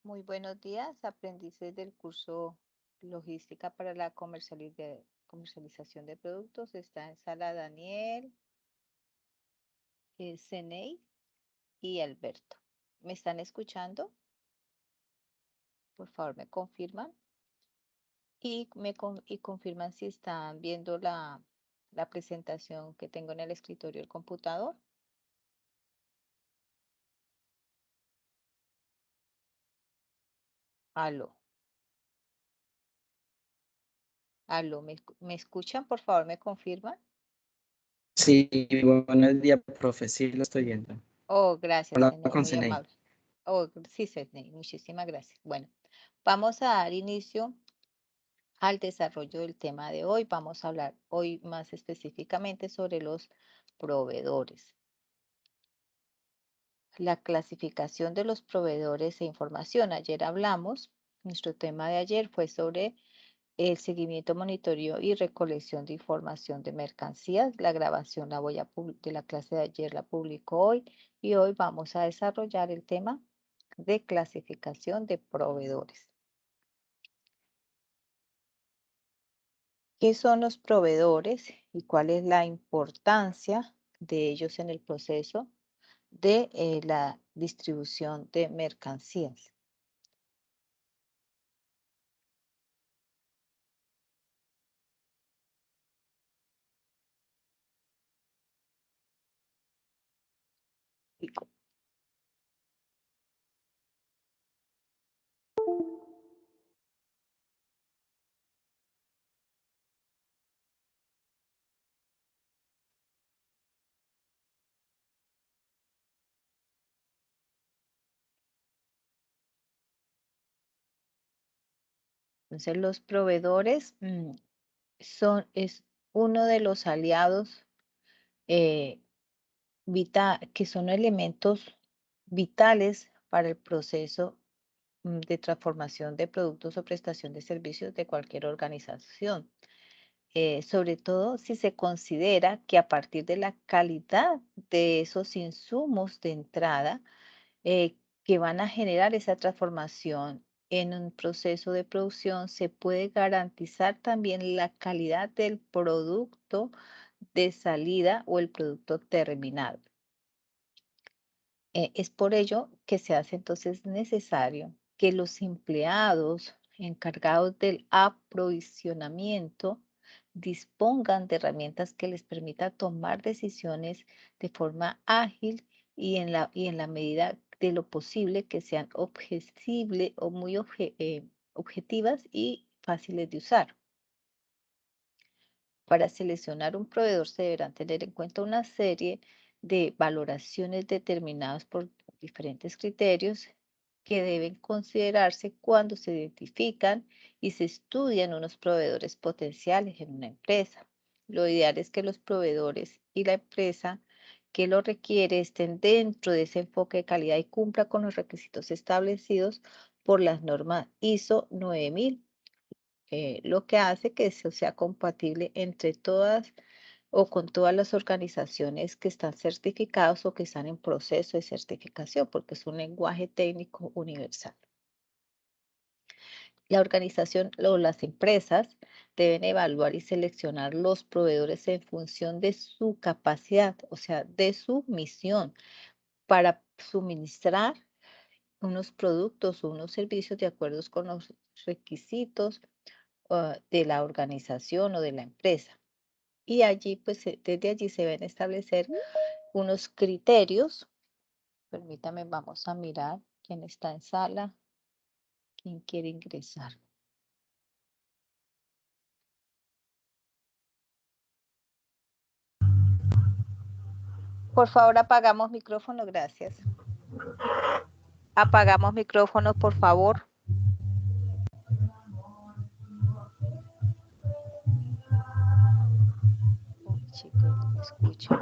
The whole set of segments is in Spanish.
Muy buenos días, aprendices del curso Logística para la Comercialización de Productos. Está en sala Daniel, Ceney y Alberto. ¿Me están escuchando? Por favor, me confirman y confirman si están viendo la presentación que tengo en el escritorio del computador. Aló, aló, ¿me escuchan? Por favor, me confirman. Sí, buenos días, profe. Sí, lo estoy viendo. Oh, gracias, Hola Ceney, con muy Ceney. amable. Oh, sí, Ceney, muchísimas gracias. Bueno, vamos a dar inicio al desarrollo del tema de hoy. Vamos a hablar hoy más específicamente sobre los proveedores. La clasificación de los proveedores e información. Ayer hablamos, nuestro tema de ayer fue sobre el seguimiento, monitoreo y recolección de información de mercancías. La grabación de la clase de ayer la publicó hoy y hoy vamos a desarrollar el tema de clasificación de proveedores. ¿Qué son los proveedores y cuál es la importancia de ellos en el proceso de la distribución de mercancías? Entonces, los proveedores es uno de los aliados eh, que son elementos vitales para el proceso de transformación de productos o prestación de servicios de cualquier organización. Sobre todo si se considera que a partir de la calidad de esos insumos de entrada que van a generar esa transformación en un proceso de producción, se puede garantizar también la calidad del producto de salida o el producto terminado. Es por ello que se hace entonces necesario que los empleados encargados del aprovisionamiento dispongan de herramientas que les permita tomar decisiones de forma ágil y en la medida de lo posible que sean o muy objetivas y fáciles de usar. Para seleccionar un proveedor se deberán tener en cuenta una serie de valoraciones determinadas por diferentes criterios que deben considerarse cuando se identifican y se estudian unos proveedores potenciales en una empresa. Lo ideal es que los proveedores y la empresa que lo requiere estén dentro de ese enfoque de calidad y cumpla con los requisitos establecidos por las normas ISO 9000, lo que hace que eso sea compatible entre todas o con todas las organizaciones que están certificados o que están en proceso de certificación, porque es un lenguaje técnico universal. La organización o las empresas deben evaluar y seleccionar los proveedores en función de su capacidad, o sea, de su misión, para suministrar unos productos o unos servicios de acuerdo con los requisitos de la organización o de la empresa. Y allí, pues desde allí se deben establecer unos criterios. Permítame, vamos a mirar quién está en sala, quién quiere ingresar. Por favor, apagamos micrófono, gracias. Apagamos micrófonos, por favor. Uy, chicos, no me escuchan.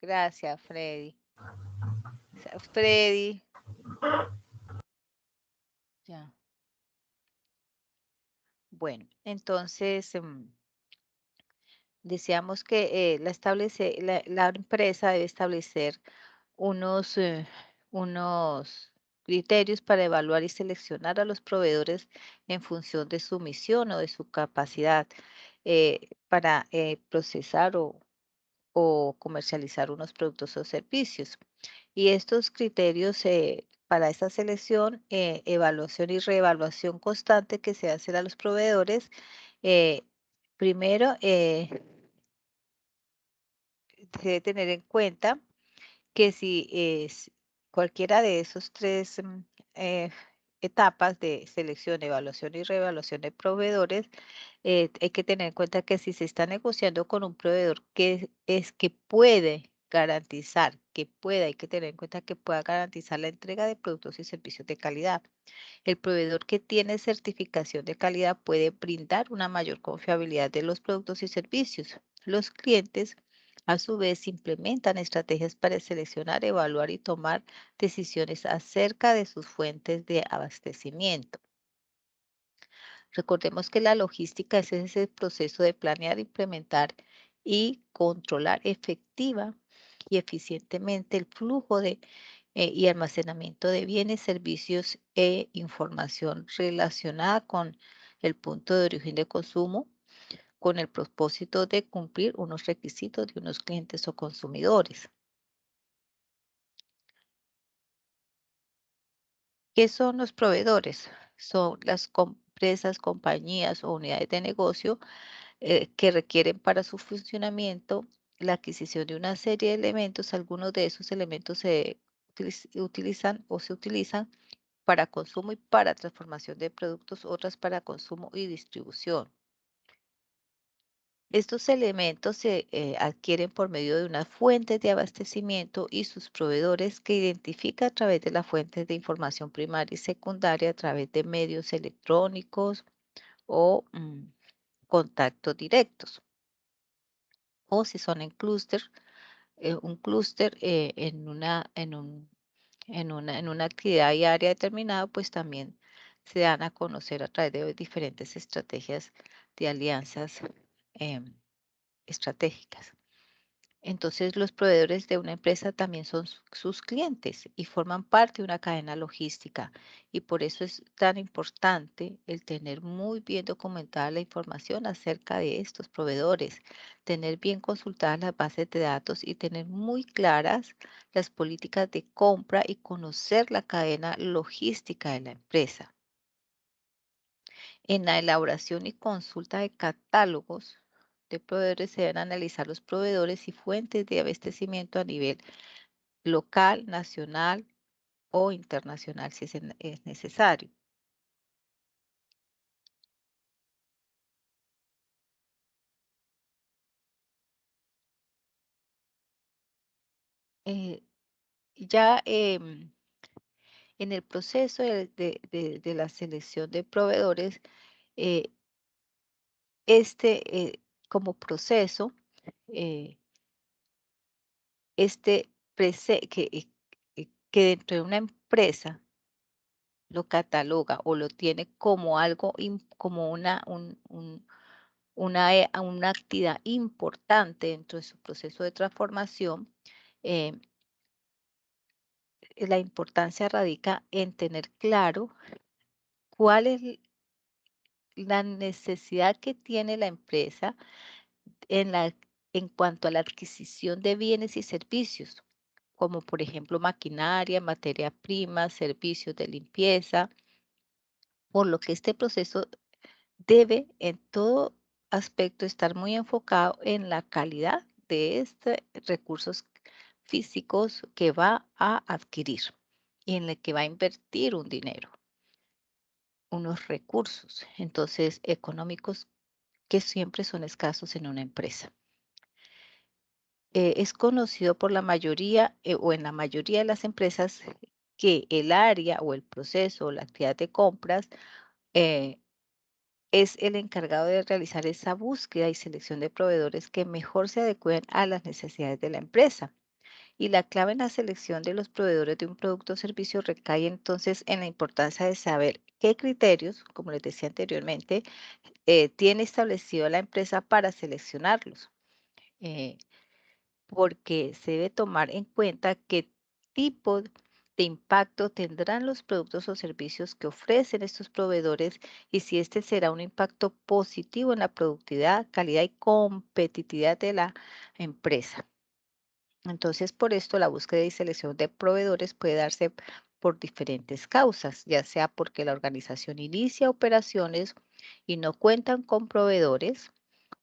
Gracias, Freddy. Freddy, ya. Bueno, entonces decíamos que la empresa debe establecer unos, unos criterios para evaluar y seleccionar a los proveedores en función de su misión o de su capacidad para procesar o comercializar unos productos o servicios. Y estos criterios para esa selección, evaluación y reevaluación constante que se hace a los proveedores, eh, primero se debe tener en cuenta que si es cualquiera de esos 3 etapas de selección, evaluación y reevaluación de proveedores, hay que tener en cuenta que si se está negociando con un proveedor que puede garantizar, hay que tener en cuenta que pueda garantizar la entrega de productos y servicios de calidad. El proveedor que tiene certificación de calidad puede brindar una mayor confiabilidad de los productos y servicios. Los clientes, a su vez, implementan estrategias para seleccionar, evaluar y tomar decisiones acerca de sus fuentes de abastecimiento. Recordemos que la logística es ese proceso de planear, implementar y controlar efectiva y eficientemente el flujo y almacenamiento de bienes, servicios e información relacionada con el punto de origen de consumo, con el propósito de cumplir unos requisitos de unos clientes o consumidores. ¿Qué son los proveedores? Son las empresas, compañías o unidades de negocio que requieren para su funcionamiento la adquisición de una serie de elementos. Algunos de esos elementos se utilizan para consumo y para transformación de productos, otras para consumo y distribución. Estos elementos se adquieren por medio de unas fuentes de abastecimiento y sus proveedores que identifica a través de las fuentes de información primaria y secundaria a través de medios electrónicos o contactos directos. O si son en clúster, un clúster en una actividad y área determinada, pues también se dan a conocer a través de diferentes estrategias de alianzas em, estratégicas. Entonces, los proveedores de una empresa también son sus clientes y forman parte de una cadena logística. Y por eso es tan importante el tener muy bien documentada la información acerca de estos proveedores, tener bien consultadas las bases de datos y tener muy claras las políticas de compra y conocer la cadena logística de la empresa. En la elaboración y consulta de catálogos de proveedores se deben analizar los proveedores y fuentes de abastecimiento a nivel local, nacional o internacional si es necesario. Eh, ya en el proceso de la selección de proveedores, eh, como proceso, eh, que dentro de una empresa lo cataloga o lo tiene como algo, como una actividad importante dentro de su proceso de transformación. eh, la importancia radica en tener claro cuál es la necesidad que tiene la empresa en, la, en cuanto a la adquisición de bienes y servicios, como por ejemplo maquinaria, materia prima, servicios de limpieza, por lo que este proceso debe en todo aspecto estar muy enfocado en la calidad de estos recursos físicos que va a adquirir y en el que va a invertir un dinero, unos recursos, entonces económicos que siempre son escasos en una empresa. Es conocido por la mayoría o en la mayoría de las empresas que el área o el proceso o la actividad de compras eh, es el encargado de realizar esa búsqueda y selección de proveedores que mejor se adecúen a las necesidades de la empresa. Y la clave en la selección de los proveedores de un producto o servicio recae entonces en la importancia de saber qué criterios, como les decía anteriormente, tiene establecido la empresa para seleccionarlos. Eh, porque se debe tomar en cuenta que tipo de impacto tendrán los productos o servicios que ofrecen estos proveedores y si este será un impacto positivo en la productividad, calidad y competitividad de la empresa. Entonces, por esto la búsqueda y selección de proveedores puede darse por diferentes causas, ya sea porque la organización inicia operaciones y no cuentan con proveedores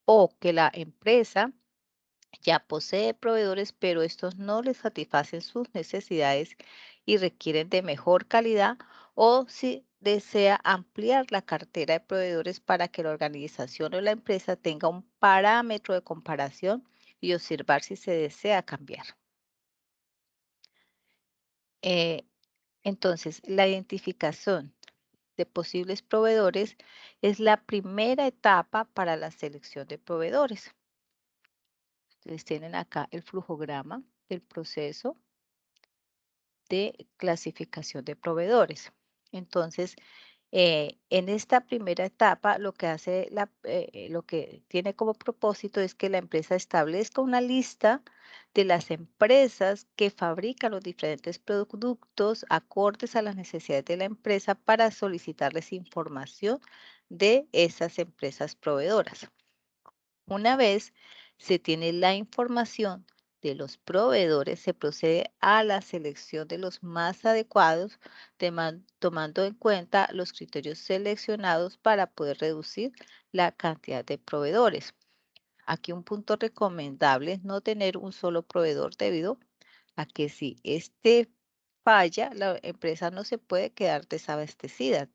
o que la empresa ya posee proveedores, pero estos no les satisfacen sus necesidades y requieren de mejor calidad, o si desea ampliar la cartera de proveedores para que la organización o la empresa tenga un parámetro de comparación y observar si se desea cambiar. Eh, entonces, la identificación de posibles proveedores es la primera etapa para la selección de proveedores. Ustedes tienen acá el flujograma del proceso de clasificación de proveedores. Entonces, en esta primera etapa, lo que hace lo que tiene como propósito es que la empresa establezca una lista de las empresas que fabrican los diferentes productos acordes a las necesidades de la empresa para solicitarles información de esas empresas proveedoras. Una vez se tiene la información de los proveedores, se procede a la selección de los más adecuados, tomando en cuenta los criterios seleccionados para poder reducir la cantidad de proveedores. Aquí un punto recomendable es no tener un solo proveedor debido a que si este falla, la empresa no se puede quedar desabastecida.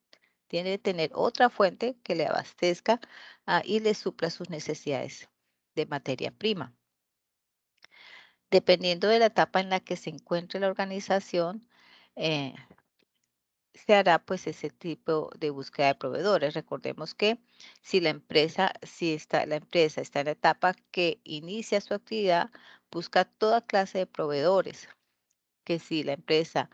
Tiene que tener otra fuente que le abastezca y le supla sus necesidades de materia prima. Dependiendo de la etapa en la que se encuentre la organización, eh, se hará pues ese tipo de búsqueda de proveedores. Recordemos que si la empresa está en la etapa que inicia su actividad, busca toda clase de proveedores. Que si la empresa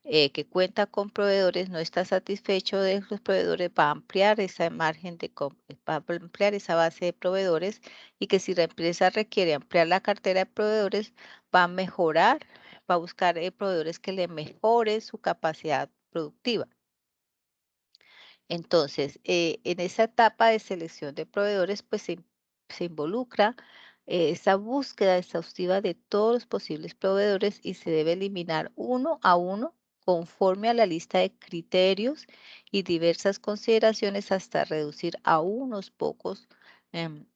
que cuenta con proveedores no está satisfecho de los proveedores, va a ampliar esa margen va a ampliar esa base de proveedores y que si la empresa requiere ampliar la cartera de proveedores, va a mejorar, va a buscar proveedores que le mejoren su capacidad productiva. Entonces, en esa etapa de selección de proveedores, pues se involucra esa búsqueda exhaustiva de todos los posibles proveedores y se debe eliminar uno a uno conforme a la lista de criterios y diversas consideraciones hasta reducir a unos pocos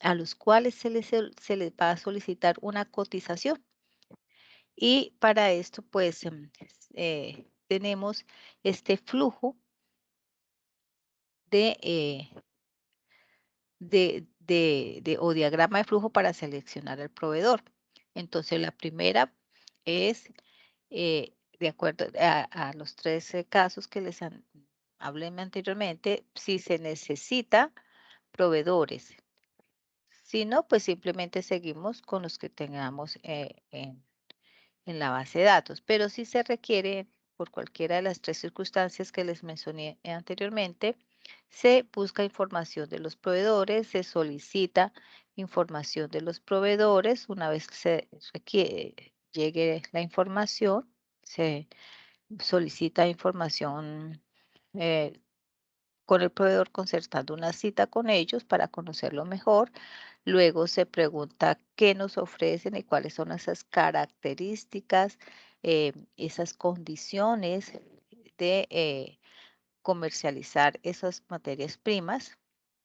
a los cuales se les va a solicitar una cotización. Y para esto, pues, tenemos este flujo de o diagrama de flujo para seleccionar al proveedor. Entonces, la primera es, de acuerdo a los tres casos que hablé anteriormente, si se necesita proveedores. Si no, pues simplemente seguimos con los que tengamos en la base de datos, pero si se requiere, por cualquiera de las tres circunstancias que les mencioné anteriormente, se busca información de los proveedores, se solicita información de los proveedores, una vez que llegue la información, se solicita información eh, con el proveedor concertando una cita con ellos para conocerlo mejor. Luego se pregunta qué nos ofrecen y cuáles son esas características, esas condiciones de comercializar esas materias primas.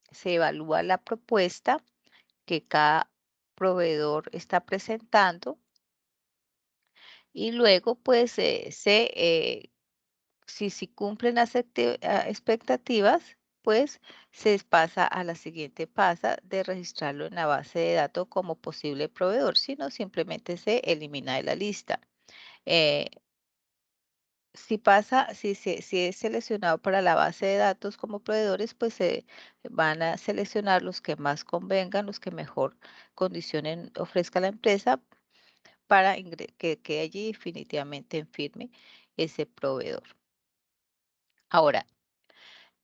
Se evalúa la propuesta que cada proveedor está presentando y luego pues si cumplen las expectativas, pues se pasa a la siguiente fase de registrarlo en la base de datos como posible proveedor, si no, simplemente se elimina de la lista. Eh, si es seleccionado para la base de datos como proveedores, pues se van a seleccionar los que más convengan, los que mejor condiciones ofrezca la empresa para que allí definitivamente en firme ese proveedor. Ahora,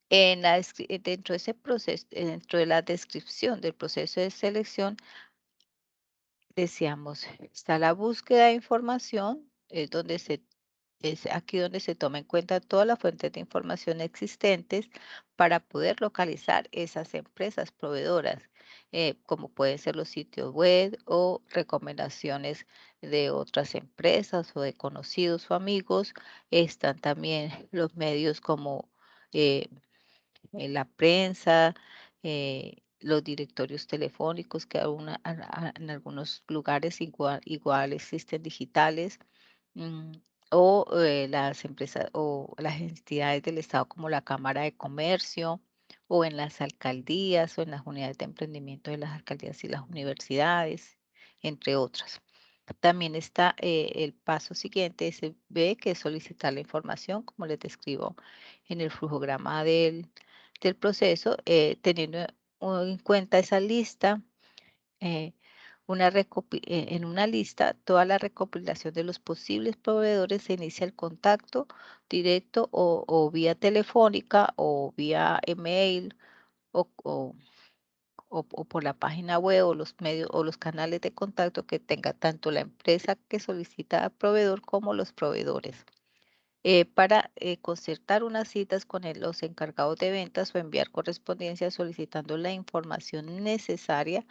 dentro de ese proceso, dentro de la descripción del proceso de selección, decíamos, está la búsqueda de información, es donde se Es aquí donde se toma en cuenta todas las fuentes de información existentes para poder localizar esas empresas proveedoras, como pueden ser los sitios web o recomendaciones de otras empresas o de conocidos o amigos. Están también los medios como eh, la prensa, los directorios telefónicos, que en algunos lugares igual existen digitales, mm, o las empresas o las entidades del Estado como la Cámara de Comercio, o en las alcaldías o en las unidades de emprendimiento de las alcaldías y las universidades, entre otras. También está el paso siguiente, ese B, que es solicitar la información, como les describo en el flujograma del proceso, teniendo en cuenta esa lista, eh, en una lista, toda la recopilación de los posibles proveedores, se inicia el contacto directo o vía telefónica o vía email o, o, o por la página web o los medios o los canales de contacto que tenga tanto la empresa que solicita al proveedor como los proveedores, para concertar unas citas con los encargados de ventas o enviar correspondencia solicitando la información necesaria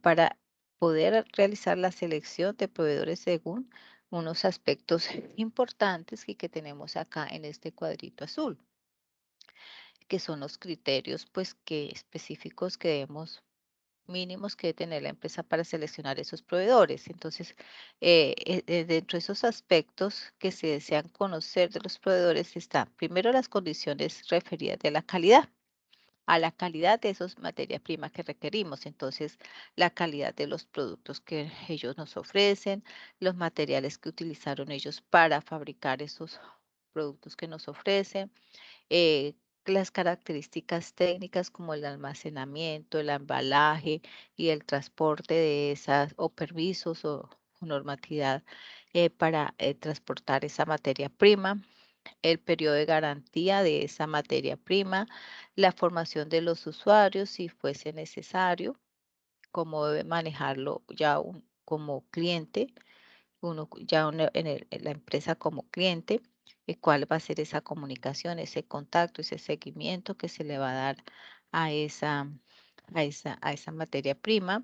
para poder realizar la selección de proveedores según unos aspectos importantes que tenemos acá en este cuadrito azul, que son los criterios pues que específicos que debemos mínimos que debe tener la empresa para seleccionar esos proveedores. Entonces, dentro de esos aspectos que se desean conocer de los proveedores están primero las condiciones referidas de la calidad, a la calidad de esos materias primas que requerimos. Entonces, la calidad de los productos que ellos nos ofrecen, los materiales que utilizaron ellos para fabricar esos productos que nos ofrecen, eh, las características técnicas como el almacenamiento, el embalaje y el transporte de esas o permisos o normatividad para transportar esa materia prima, el periodo de garantía de esa materia prima, la formación de los usuarios si fuese necesario, cómo debe manejarlo ya como cliente en la empresa como cliente, cuál va a ser esa comunicación, ese contacto, ese seguimiento que se le va a dar a esa materia prima,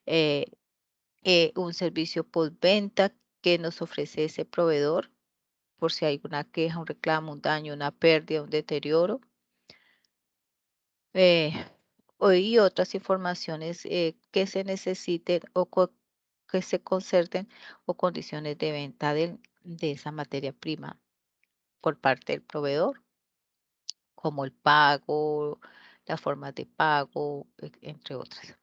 eh, un servicio postventa que nos ofrece ese proveedor por si hay una queja, un reclamo, un daño, una pérdida, un deterioro, eh, y otras informaciones que se necesiten que se concerten o condiciones de venta de esa materia prima por parte del proveedor, como el pago, las formas de pago, entre otras.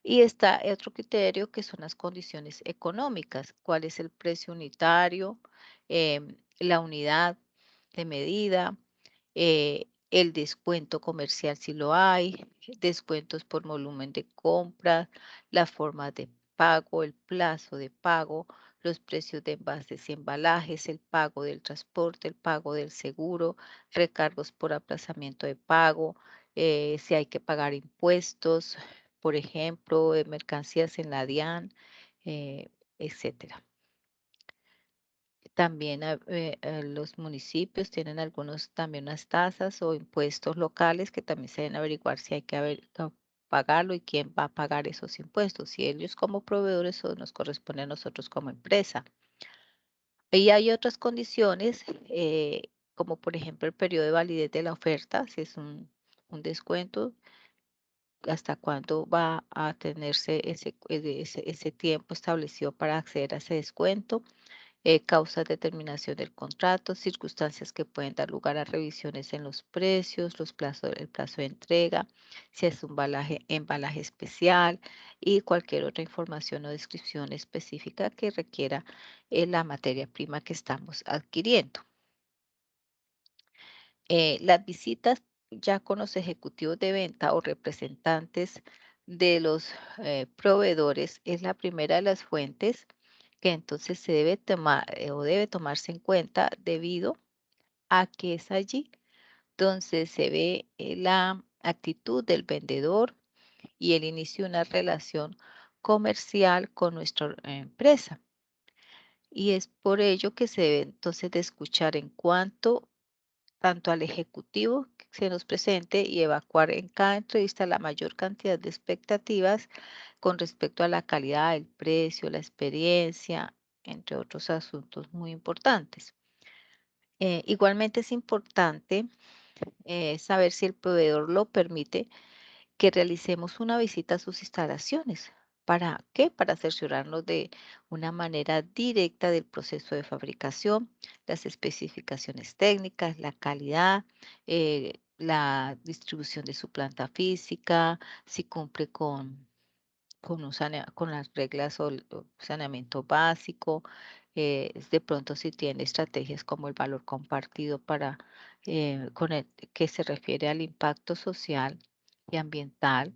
Y está otro criterio que son las condiciones económicas, cuál es el precio unitario, la unidad de medida, el descuento comercial si lo hay, descuentos por volumen de compra, las formas de pago, el plazo de pago, los precios de envases y embalajes, el pago del transporte, el pago del seguro, recargos por aplazamiento de pago, si hay que pagar impuestos, por ejemplo, mercancías en la DIAN, etcétera. También los municipios tienen algunos también unas tasas o impuestos locales que también se deben averiguar si hay que pagarlo y quién va a pagar esos impuestos, si ellos como proveedores o nos corresponde a nosotros como empresa. Y hay otras condiciones, como por ejemplo el periodo de validez de la oferta, si es un descuento, hasta cuándo va a tenerse ese tiempo establecido para acceder a ese descuento, causas de terminación del contrato, circunstancias que pueden dar lugar a revisiones en los precios, el plazo de entrega, si es un embalaje especial y cualquier otra información o descripción específica que requiera la materia prima que estamos adquiriendo. Las visitas ya con los ejecutivos de venta o representantes de los proveedores es la primera de las fuentes que entonces se debe tomar o debe tomarse en cuenta debido a que es allí donde se ve la actitud del vendedor y el inicio de una relación comercial con nuestra empresa. y es por ello que se debe entonces de escuchar en cuanto tanto al ejecutivo que se nos presente y evacuar en cada entrevista la mayor cantidad de expectativas con respecto a la calidad, el precio, la experiencia, entre otros asuntos muy importantes. Igualmente es importante saber si el proveedor lo permite que realicemos una visita a sus instalaciones. ¿Para qué? Para cerciorarnos de una manera directa del proceso de fabricación, las especificaciones técnicas, la calidad, la distribución de su planta física, si cumple con las reglas o saneamiento básico, de pronto si tiene estrategias como el valor compartido para, con el que se refiere al impacto social y ambiental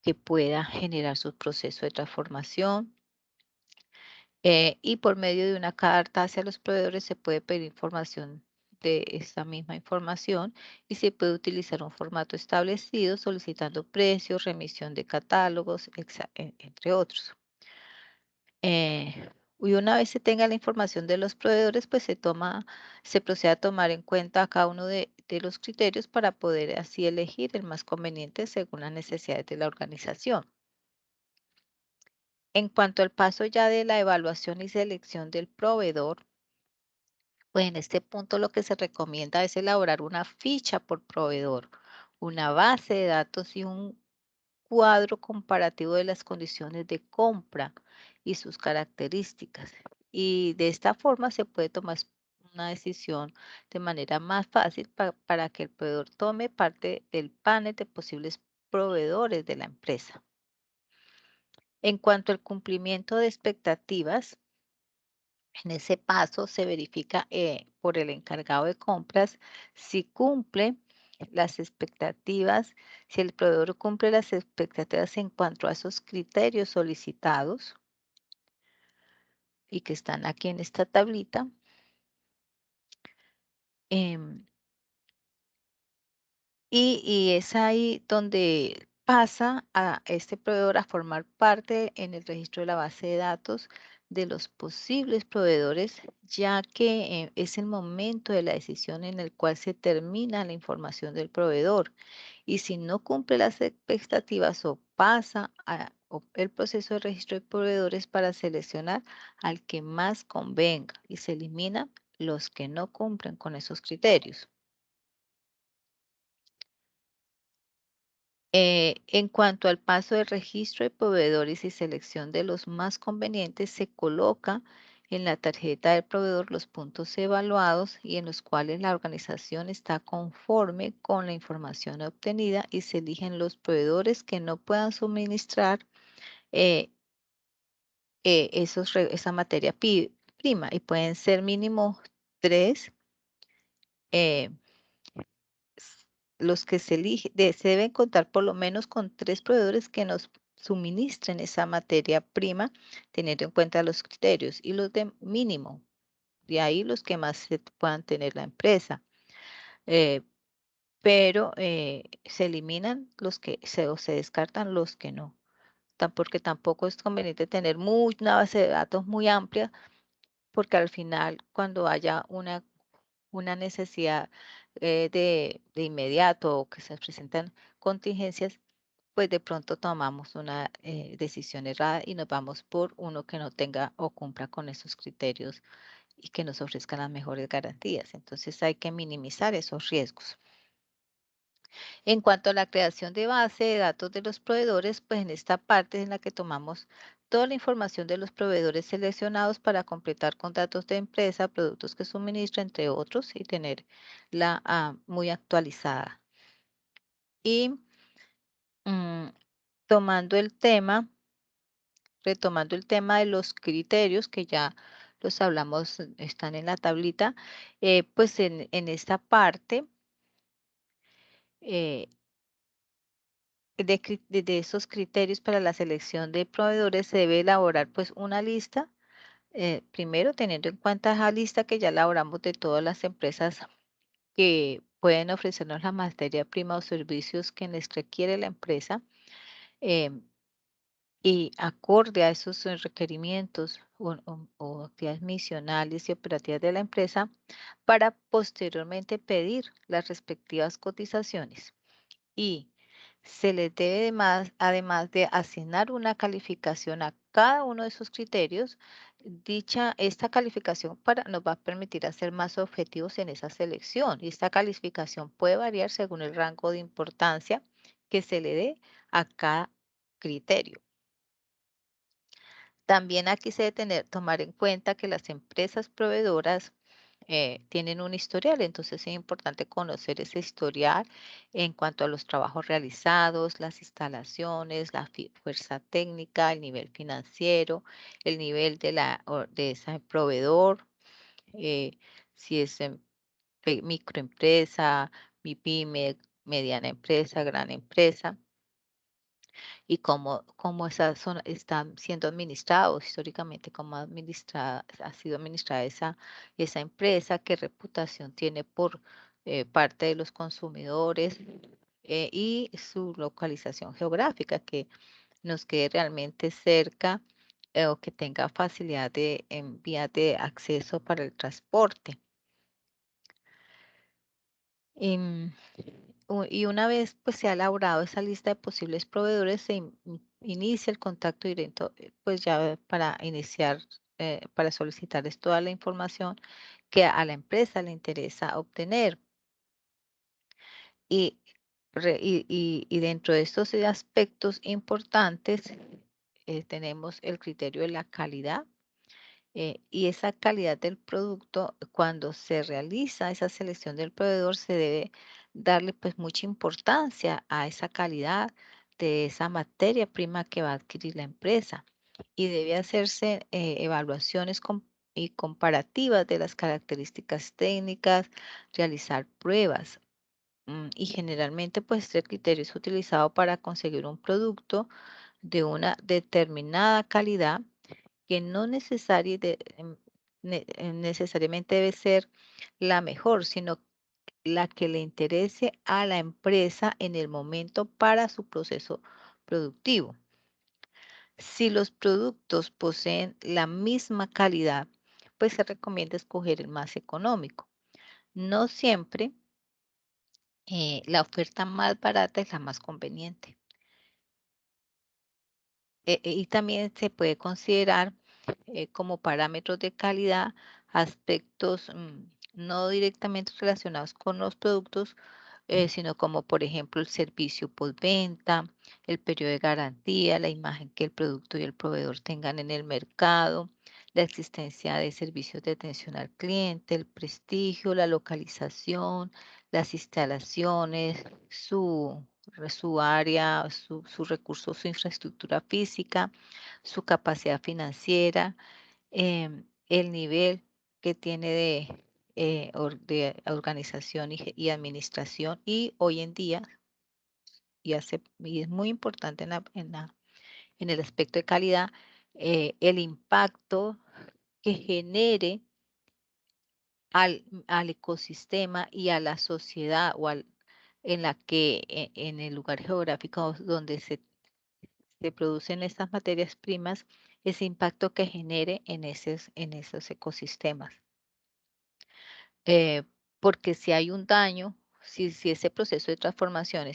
que pueda generar su proceso de transformación. Y por medio de una carta hacia los proveedores se puede pedir información de esta misma información y se puede utilizar un formato establecido solicitando precios, remisión de catálogos, entre otros. Y una vez se tenga la información de los proveedores, pues se procede a tomar en cuenta cada uno de los criterios para poder así elegir el más conveniente según las necesidades de la organización. En cuanto al paso ya de la evaluación y selección del proveedor, pues en este punto lo que se recomienda es elaborar una ficha por proveedor, una base de datos y un cuadro comparativo de las condiciones de compra y sus características. Y de esta forma se puede tomar una decisión de manera más fácil para que el proveedor tome parte del panel de posibles proveedores de la empresa. En cuanto al cumplimiento de expectativas, en ese paso se verifica por el encargado de compras si cumple las expectativas, si el proveedor cumple las expectativas en cuanto a esos criterios solicitados y que están aquí en esta tablita. em, y es ahí donde pasa a este proveedor a formar parte en el registro de la base de datos de los posibles proveedores, ya que es el momento de la decisión en el cual se termina la información del proveedor. Y si no cumple las expectativas o pasa el proceso de registro de proveedores para seleccionar al que más convenga y se eliminan los que no cumplen con esos criterios. En cuanto al paso de registro de proveedores y selección de los más convenientes, se coloca en la tarjeta del proveedor los puntos evaluados y en los cuales la organización está conforme con la información obtenida y se eligen los proveedores que no puedan suministrar eh, esa materia prima y pueden ser mínimo tres. eh, s- los que se eligen, se deben contar por lo menos con tres proveedores que nos suministren esa materia prima, teniendo en cuenta los criterios y los de mínimo, de ahí los que más se puedan tener la empresa. Eh, pero se eliminan los que o se descartan los que no. Porque tampoco es conveniente tener una base de datos muy amplia, porque al final, cuando haya una necesidad de inmediato o que se presentan contingencias, pues de pronto tomamos una decisión errada y nos vamos por uno que no tenga o cumpla con esos criterios y que nos ofrezcan las mejores garantías. Entonces hay que minimizar esos riesgos. En cuanto a la creación de base de datos de los proveedores, pues en esta parte es en la que tomamos toda la información de los proveedores seleccionados para completar con datos de empresa, productos que suministra, entre otros, y tenerla muy actualizada. Y mm, tomando el tema, retomando el tema de los criterios que ya los hablamos, están en la tablita, pues en esta parte eh, de esos criterios para la selección de proveedores se debe elaborar pues una lista, primero teniendo en cuenta esa lista que ya elaboramos de todas las empresas que pueden ofrecernos la materia prima o servicios que les requiere la empresa. em, y acorde a esos requerimientos o actividades misionales y operativas de la empresa para posteriormente pedir las respectivas cotizaciones. Y se les debe además de asignar una calificación a cada uno de esos criterios, esta calificación nos va a permitir ser más objetivos en esa selección. Y esta calificación puede variar según el rango de importancia que se le dé a cada criterio. También aquí se debe tomar en cuenta que las empresas proveedoras tienen un historial, entonces es importante conocer ese historial en cuanto a los trabajos realizados, las instalaciones, la fuerza técnica, el nivel financiero, el nivel de ese proveedor, eh, si es microempresa, mi pyme, mediana empresa, gran empresa y cómo están siendo administrados históricamente, ha sido administrada esa empresa, qué reputación tiene por parte de los consumidores y su localización geográfica, que nos quede realmente cerca o que tenga facilidad en vías de acceso para el transporte. Em, y una vez pues se ha elaborado esa lista de posibles proveedores, inicia el contacto directo, pues ya para iniciar, para solicitarles toda la información que a la empresa le interesa obtener. Y, y dentro de estos aspectos importantes tenemos el criterio de la calidad y esa calidad del producto, cuando se realiza esa selección del proveedor, se debe darle pues mucha importancia a esa calidad de esa materia prima que va a adquirir la empresa y debe hacerse evaluaciones y comparativas de las características técnicas, realizar pruebas. Y generalmente pues este criterio es utilizado para conseguir un producto de una determinada calidad que no necesariamente debe ser la mejor, sino la que le interese a la empresa en el momento para su proceso productivo. Si los productos poseen la misma calidad, pues se recomienda escoger el más económico. No siempre la oferta más barata es la más conveniente. Y también se puede considerar como parámetros de calidad aspectos no directamente relacionados con los productos, sino como por ejemplo el servicio postventa, el periodo de garantía, la imagen que el producto y el proveedor tengan en el mercado, la existencia de servicios de atención al cliente, el prestigio, la localización, las instalaciones, su área, sus recursos, su infraestructura física, su capacidad financiera, el nivel que tiene de organización y administración y hoy en día, y es muy importante en el aspecto de calidad, el impacto que genere al ecosistema y a la sociedad en la que en el lugar geográfico donde se producen estas materias primas, ese impacto que genere en esos ecosistemas. Eh, Porque si hay un daño, si ese proceso de transformación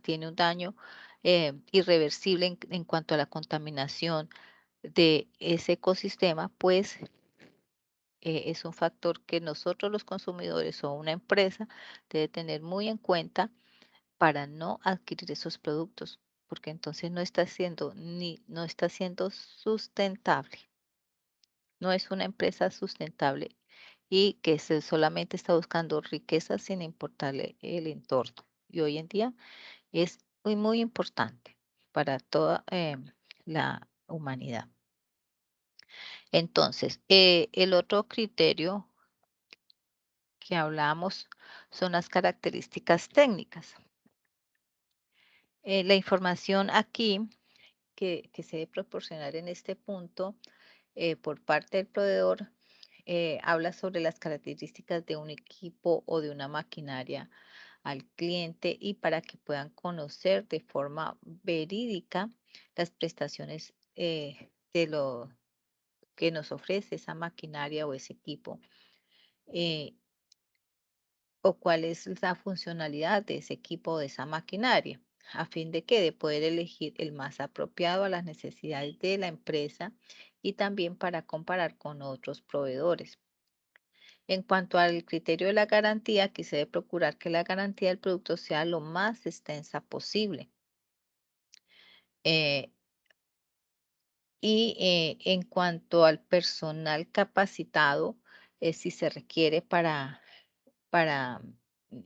tiene un daño irreversible en cuanto a la contaminación de ese ecosistema, pues es un factor que nosotros los consumidores o una empresa debe tener muy en cuenta para no adquirir esos productos, porque entonces no está siendo sustentable. No es una empresa sustentable y que solamente está buscando riqueza sin importarle el entorno. Y hoy en día es muy, muy importante para toda la humanidad. Entonces, el otro criterio que hablamos son las características técnicas. La información aquí que se debe proporcionar en este punto por parte del proveedor habla sobre las características de un equipo o de una maquinaria al cliente y para que puedan conocer de forma verídica las prestaciones de lo que nos ofrece esa maquinaria o ese equipo, eh, o cuál es la funcionalidad de ese equipo o de esa maquinaria, a fin de que de poder elegir el más apropiado a las necesidades de la empresa y también para comparar con otros proveedores. En cuanto al criterio de la garantía, aquí se debe procurar que la garantía del producto sea lo más extensa posible. Eh, en cuanto al personal capacitado, si se requiere para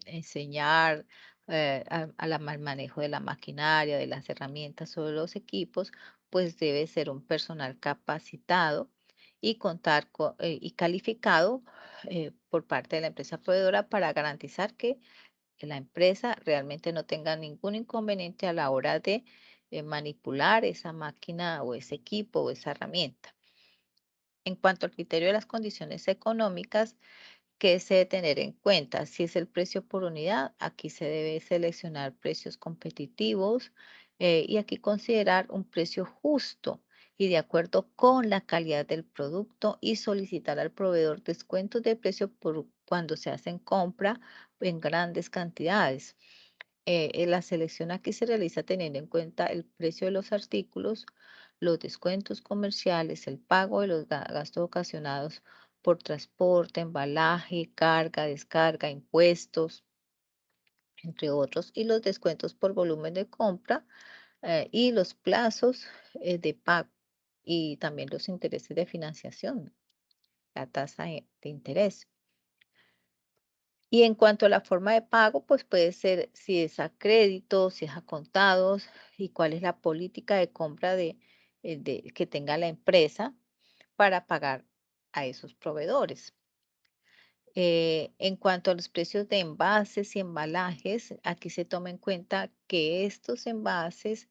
enseñar al manejo de la maquinaria, de las herramientas o de los equipos, pues debe ser un personal capacitado y contar y calificado por parte de la empresa proveedora para garantizar que la empresa realmente no tenga ningún inconveniente a la hora de manipular esa máquina o ese equipo o esa herramienta. En cuanto al criterio de las condiciones económicas, que se debe tener en cuenta? Si es el precio por unidad, aquí se debe seleccionar precios competitivos y aquí considerar un precio justo y de acuerdo con la calidad del producto y solicitar al proveedor descuentos de precio por cuando se hacen compra en grandes cantidades. La selección aquí se realiza teniendo en cuenta el precio de los artículos, los descuentos comerciales, el pago de los gastos ocasionados por transporte, embalaje, carga, descarga, impuestos, entre otros, y los descuentos por volumen de compra y los plazos de pago y también los intereses de financiación, la tasa de interés. Y en cuanto a la forma de pago, pues puede ser si es a crédito, si es a contados y cuál es la política de compra que tenga la empresa para pagar a esos proveedores. En cuanto a los precios de envases y embalajes, aquí se toma en cuenta que estos envases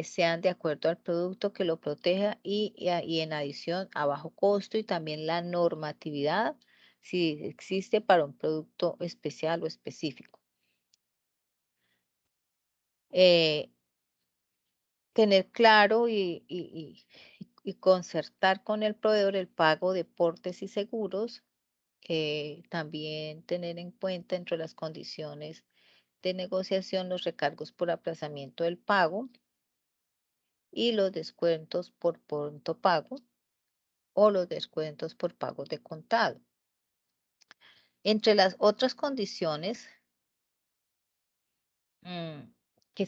sean de acuerdo al producto que lo proteja y en adición a bajo costo y también la normatividad si existe para un producto especial o específico. Eh, Tener claro y concertar con el proveedor el pago de portes y seguros. También tener en cuenta entre las condiciones de negociación los recargos por aplazamiento del pago y los descuentos por pronto pago o los descuentos por pagos de contado. Entre las otras condiciones mm, que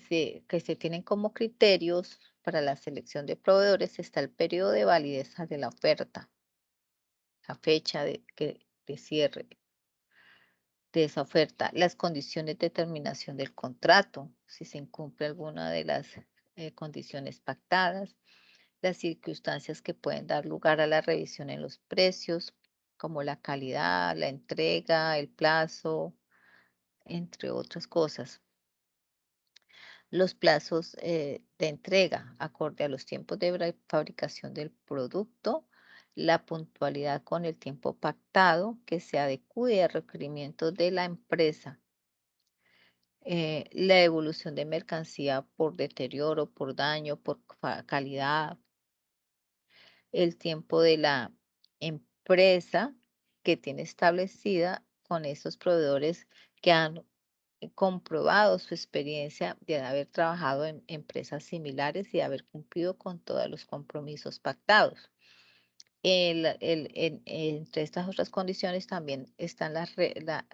se tienen como criterios para la selección de proveedores está el periodo de validez de la oferta, la fecha de cierre de esa oferta, las condiciones de terminación del contrato, si se incumple alguna de las condiciones pactadas, las circunstancias que pueden dar lugar a la revisión en los precios, como la calidad, la entrega, el plazo, entre otras cosas. Los plazos de entrega, acorde a los tiempos de fabricación del producto, la puntualidad con el tiempo pactado que se adecue a requerimientos de la empresa, la evolución de mercancía por deterioro, por daño, por calidad, el tiempo de la empresa que tiene establecida con esos proveedores que han comprobado su experiencia de haber trabajado en empresas similares y haber cumplido con todos los compromisos pactados. Entre estas otras condiciones también están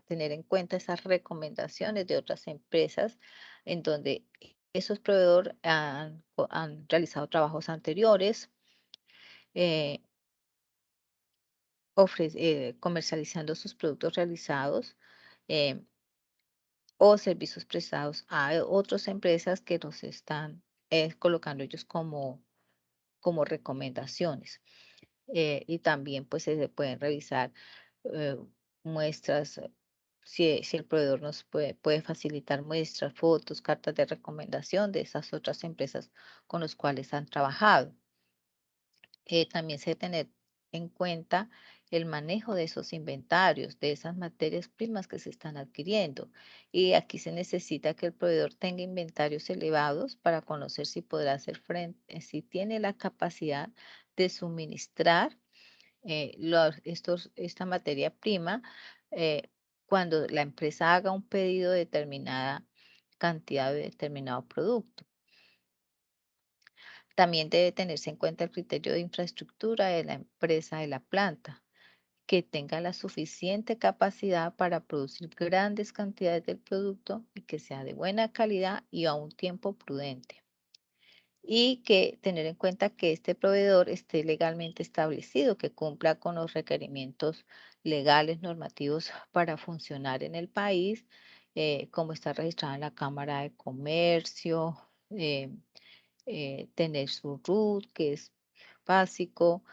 tener en cuenta esas recomendaciones de otras empresas en donde esos proveedores han realizado trabajos anteriores, eh, comercializando sus productos realizados eh, o servicios prestados a otras empresas que los están colocando ellos como recomendaciones. Y también pues se pueden revisar eh, muestras, si el proveedor nos puede facilitar muestras, fotos, cartas de recomendación de esas otras empresas con las cuales han trabajado. También se debe tener en cuenta el manejo de esos inventarios, de esas materias primas que se están adquiriendo. Y aquí se necesita que el proveedor tenga inventarios elevados para conocer si podrá hacer frente, si tiene la capacidad de suministrar esta materia prima eh, cuando la empresa haga un pedido de determinada cantidad de determinado producto. También debe tenerse en cuenta el criterio de infraestructura de la empresa de la planta, que tenga la suficiente capacidad para producir grandes cantidades del producto y que sea de buena calidad y a un tiempo prudente. Y que tener en cuenta que este proveedor esté legalmente establecido, que cumpla con los requerimientos legales, normativos para funcionar en el país, como está registrado en la Cámara de Comercio, eh, tener su RUT, que es básico,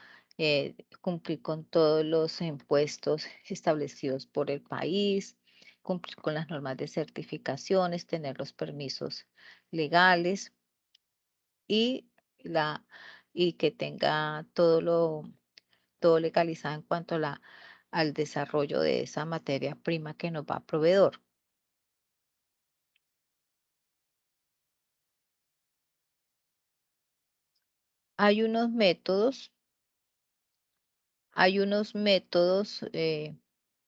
cumplir con todos los impuestos establecidos por el país, cumplir con las normas de certificaciones, tener los permisos legales y la y que tenga todo legalizado en cuanto a al desarrollo de esa materia prima que nos va a proveedor. Hay unos métodos, hay unos métodos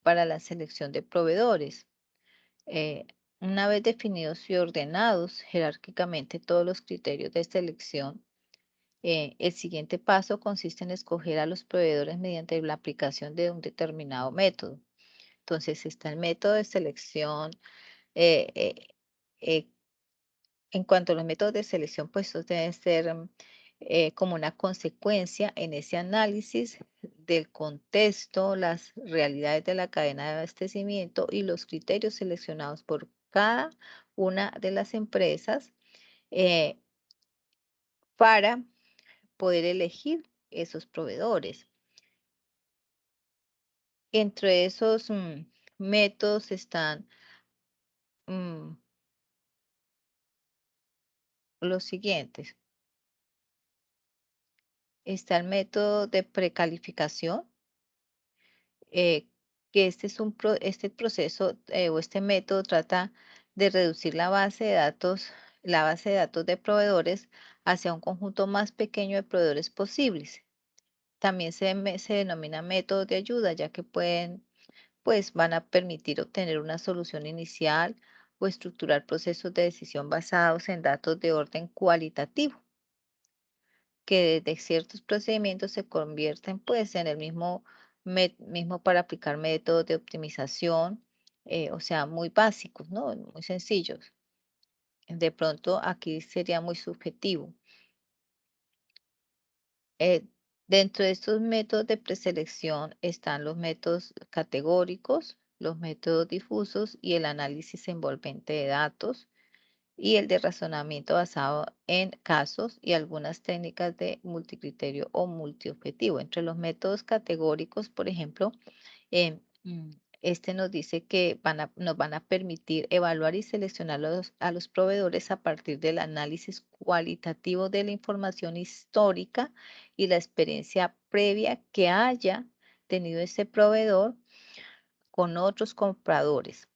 para la selección de proveedores. Eh, una vez definidos y ordenados jerárquicamente todos los criterios de selección, el siguiente paso consiste en escoger a los proveedores mediante la aplicación de un determinado método. Entonces está el método de selección. eh, eh, eh, en cuanto a los métodos de selección, pues estos deben ser como una consecuencia en ese análisis del contexto, las realidades de la cadena de abastecimiento y los criterios seleccionados por cada una de las empresas eh, para poder elegir esos proveedores. Entre esos métodos están mm, los siguientes. Está el método de precalificación, eh, que este proceso o este método trata de reducir la base de datos de proveedores hacia un conjunto más pequeño de proveedores posibles. También se denomina método de ayuda, ya que pues van a permitir obtener una solución inicial o estructurar procesos de decisión basados en datos de orden cualitativo, que desde ciertos procedimientos se convierten pues en el mismo para aplicar métodos de optimización, o sea, muy básicos, ¿no? Muy sencillos. De pronto aquí sería muy subjetivo. Eh, Dentro de estos métodos de preselección están los métodos categóricos, los métodos difusos y el análisis envolvente de datos y el de razonamiento basado en casos y algunas técnicas de multicriterio o multiobjetivo. Entre los métodos categóricos, por ejemplo, este nos dice que nos van a permitir evaluar y seleccionar a los proveedores a partir del análisis cualitativo de la información histórica y la experiencia previa que haya tenido ese proveedor con otros compradores.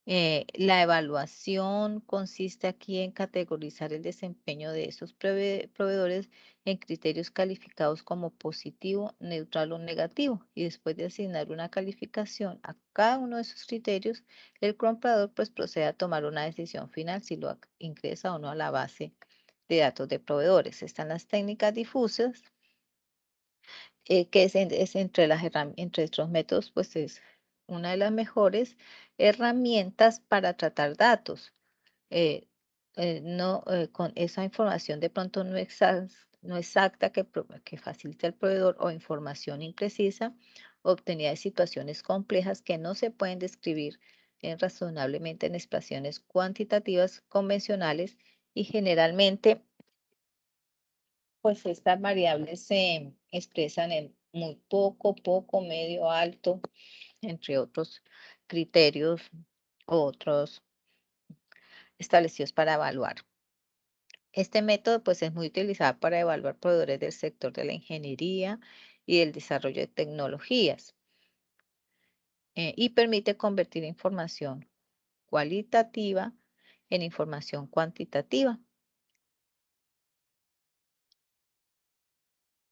La evaluación consiste aquí en categorizar el desempeño de esos proveedores en criterios calificados como positivo, neutral o negativo. Y después de asignar una calificación a cada uno de esos criterios, el comprador pues procede a tomar una decisión final si lo ingresa o no a la base de datos de proveedores. Están las técnicas difusas, que es entre entre estos métodos, pues es una de las mejores herramientas para tratar datos. eh, no, con esa información de pronto no exacta que facilita el proveedor o información imprecisa obtenida de situaciones complejas que no se pueden describir razonablemente en expresiones cuantitativas convencionales y generalmente pues estas variables se expresan en muy poco, medio, alto, entre otros criterios o otros establecidos para evaluar. Este método pues es muy utilizado para evaluar proveedores del sector de la ingeniería y el desarrollo de tecnologías, y permite convertir información cualitativa en información cuantitativa.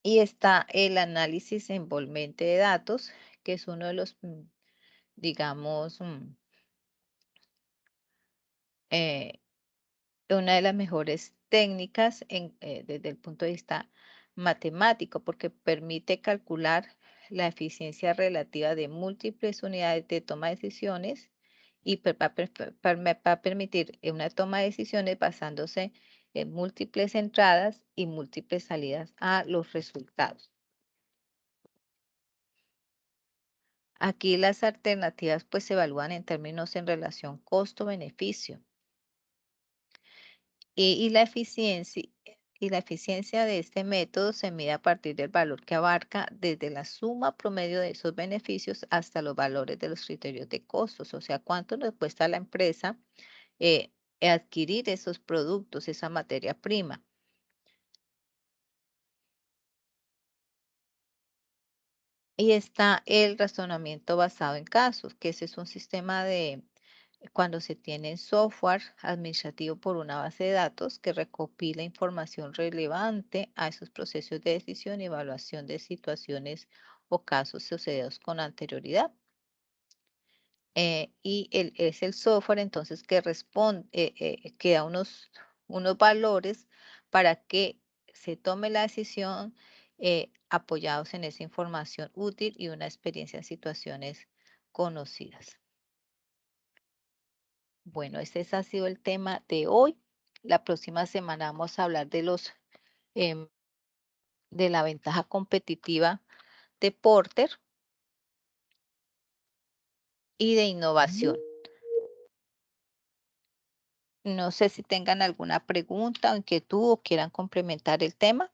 Y está el análisis envolvente de datos, que es uno de los, digamos, eh, una de las mejores técnicas desde el punto de vista matemático, porque permite calcular la eficiencia relativa de múltiples unidades de toma de decisiones y va a permitir una toma de decisiones basándose en múltiples entradas y múltiples salidas a los resultados. Aquí las alternativas pues se evalúan en términos en relación costo-beneficio. Y la eficiencia de este método se mide a partir del valor que abarca desde la suma promedio de esos beneficios hasta los valores de los criterios de costos, o sea, cuánto nos cuesta a la empresa eh, adquirir esos productos, esa materia prima. Y está el razonamiento basado en casos, que ese es un sistema de cuando se tiene software administrativo por una base de datos que recopila información relevante a esos procesos de decisión y evaluación de situaciones o casos sucedidos con anterioridad. Es el software entonces que responde, que da unos valores para que se tome la decisión apoyados en esa información útil y una experiencia en situaciones conocidas. Bueno, ese ha sido el tema de hoy. La próxima semana vamos a hablar em, de la ventaja competitiva de Porter y de innovación. No sé si tengan alguna pregunta o inquietud o quieran complementar el tema.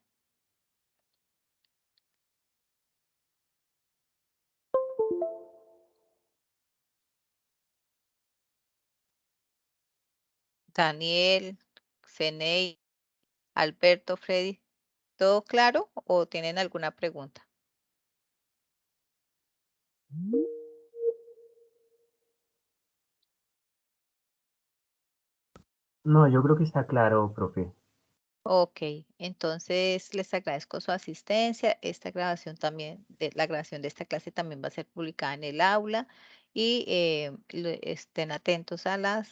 Daniel, Ceney, Alberto, Freddy, ¿todo claro o tienen alguna pregunta? No, yo creo que está claro, profe. Ok, entonces les agradezco su asistencia. Esta grabación también, la grabación de esta clase también va a ser publicada en el aula y estén atentos a la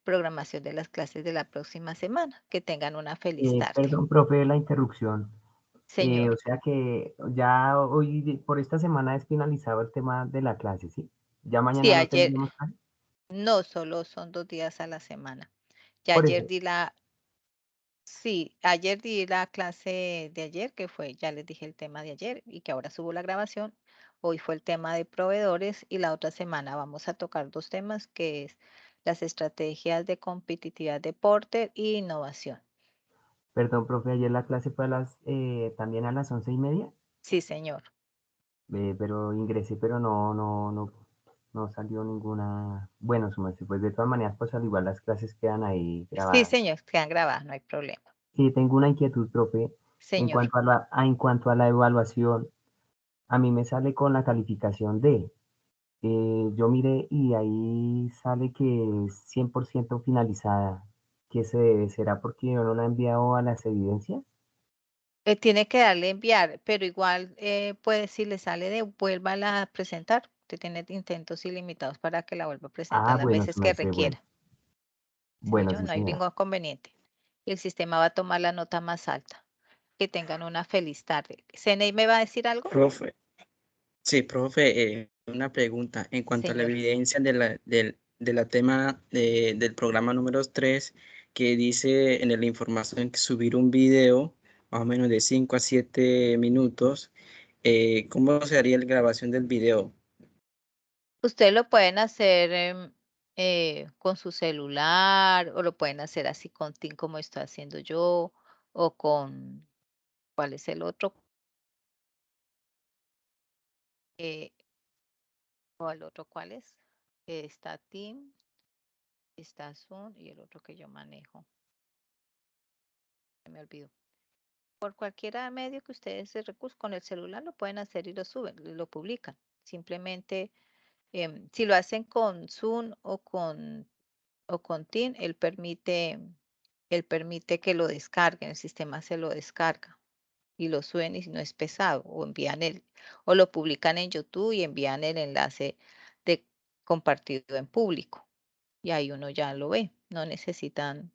programación de las clases de la próxima semana. Que tengan una feliz tarde. Perdón, profe, la interrupción. Señor, O sea que ya hoy, por esta semana es finalizado el tema de la clase, ¿sí? Ya sí, mañana no ayer, tendríamos clase. no solo son 2 días a la semana. Ya Por ayer eso, di la Sí, ayer di la clase de ayer, que fue, ya les dije el tema de ayer y que ahora subo la grabación. Hoy fue el tema de proveedores y la otra semana vamos a tocar 2 temas, que es las estrategias de competitividad de Porter y innovación. perdón, profe, ayer la clase fue también a las 11:30, Sí, señor. pero ingresé, pero no salió ninguna. Bueno, pues de todas maneras, pues al igual las clases quedan ahí Sí, grabadas. señor, quedan grabadas, no hay problema. Sí, tengo una inquietud, profe, Señor. en cuanto a la evaluación. A mí me sale con la calificación D. Yo miré y ahí sale que es 100% finalizada. ¿Qué se debe? ¿Será porque yo no la he enviado a las evidencias? Tiene que darle enviar, pero igual, pues si le sale de vuélvala a presentar. Usted tiene intentos ilimitados para que la vuelva a presentar Ah, las bueno, veces su que merced, bueno. requiera. Sí, Bueno, yo sí, no hay señora. ningún inconveniente. Y el sistema va a tomar la nota más alta. Que tengan una feliz tarde. ¿CNI me va a decir algo? Profe, sí, profe, una pregunta. En cuanto a la Señor. evidencia de la tema del programa número 3, que dice en la información que subir un video más o menos de 5 a 7 minutos, ¿cómo se haría la grabación del video? Ustedes lo pueden hacer con su celular o lo pueden hacer así con TIN como estoy haciendo yo o con, ¿cuál es el otro? Eh, ¿O el otro cuál es? Está TIN, está Zoom y el otro que yo manejo. Se me olvidó. Por cualquier medio que ustedes se recursen, con el celular lo pueden hacer y lo suben, lo publican. Simplemente, si lo hacen con Zoom o con Team, él permite que lo descarguen, el sistema se lo descarga y lo suben y no es pesado, o lo publican en YouTube y envían el enlace de compartido en público, y ahí uno ya lo ve, no necesitan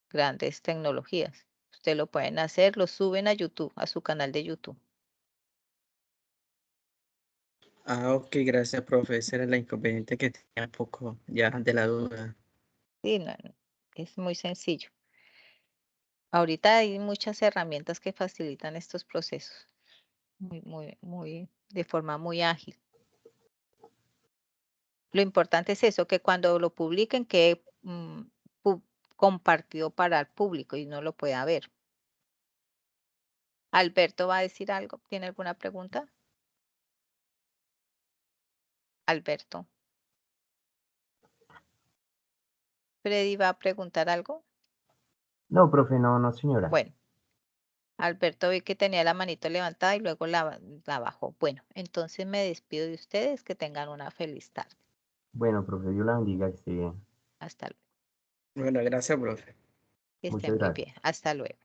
grandes tecnologías. Usted lo pueden hacer, lo suben a YouTube, a su canal de YouTube. Ah, ok, gracias, profe. Ese era el inconveniente que tenía un poco ya de la duda. Sí, no, es muy sencillo. Ahorita hay muchas herramientas que facilitan estos procesos, de forma muy ágil. Lo importante es eso, que cuando lo publiquen quede compartido para el público y no lo pueda ver. Alberto va a decir algo. ¿Tiene alguna pregunta? Alberto. Freddy va a preguntar algo. No, profe, no, no, señora. Bueno, Alberto vi que tenía la manito levantada y luego la bajó. Bueno, entonces me despido de ustedes. Que tengan una feliz tarde. Bueno, profe, Dios la bendiga, que esté bien. Hasta luego. Bueno, gracias, profe. Que estén Muchas muy gracias. bien. Hasta luego.